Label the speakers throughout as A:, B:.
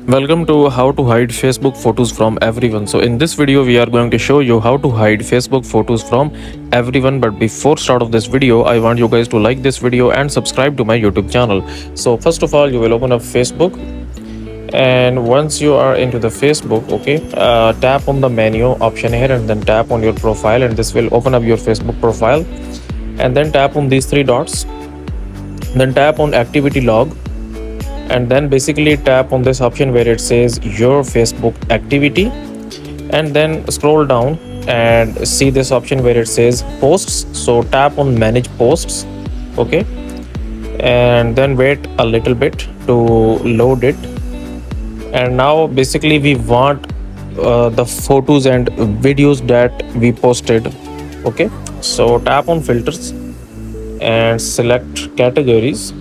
A: Welcome to how to hide Facebook photos from everyone. So in this video we are going to show you how to hide Facebook photos from everyone, but before start of this video I want you guys to like this video and subscribe to my YouTube channel. So first of all you will open up Facebook, and once you are into the Facebook, okay, tap on the menu option here and then tap on your profile, and this will open up your Facebook profile, and then tap on these three dots, then tap on activity log, and then basically tap on this option where it says your Facebook activity, and then scroll down and see this option where it says posts. So tap on manage posts, okay, and then wait a little bit to load it. And now basically we want the photos and videos that we posted, okay. So tap on filters and select categories,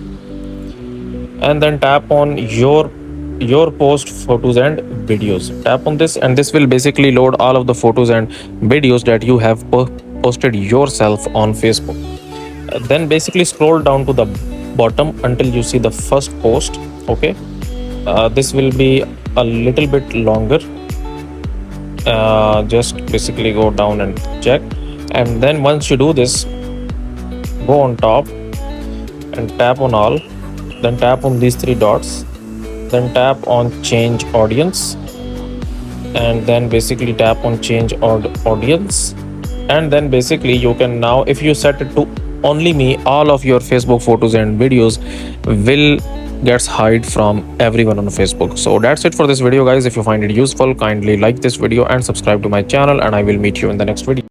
A: and then tap on your post photos and videos. Tap on this and this will basically load all of the photos and videos that you have posted yourself on Facebook. Then basically scroll down to the bottom until you see the first post, okay. This will be a little bit longer. Just basically go down and check, and then once you do this, go on top and tap on all, then tap on these three dots, then tap on change audience, and then basically tap on change audience, and then basically you can now, if you set it to only me, all of your Facebook photos and videos will gets hide from everyone on Facebook. So that's it for this video guys. If you find it useful, kindly like this video and subscribe to my channel, and I will meet you in the next video.